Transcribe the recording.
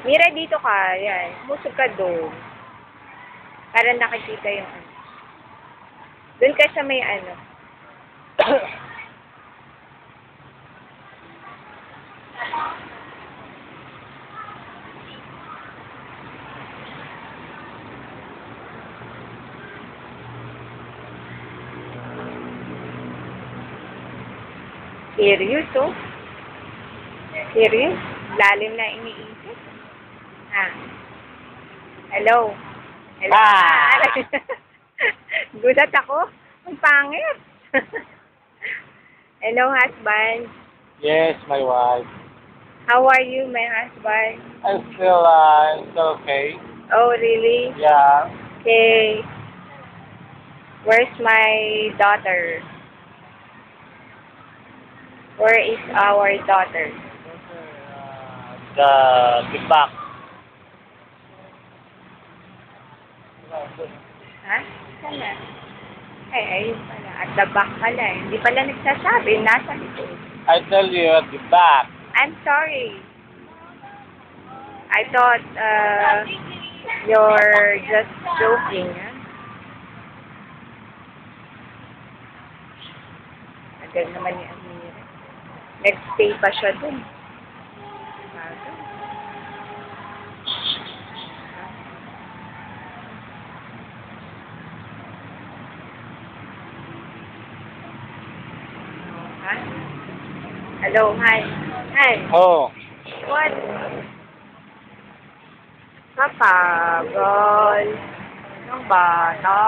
Mira, dito ka. Yan. Musog ka doon. Para nakikita yung ano. Doon ka sa may ano. Serious, oh. Serious? Lalim na iniisip. Ah. Hello. Hello. Ah! Gulat ako. Ang pangit. Hello, husband. Yes, my wife. How are you, my husband? I'm still okay. Oh, really? Yeah. Okay. Where's my daughter? Where is our daughter? The back. Ha? Sana? Ay, ayun pala. At the back pala. Hindi pala nagsasabi. Nasa likod. I tell you at the back. I'm sorry. I thought you're just joking. Huh? Agad naman ni Amira. Nag-stay pa siya dun. Bago. Ha? Hello, hi. Hi. Oh. What? Kapagol. Ng bata.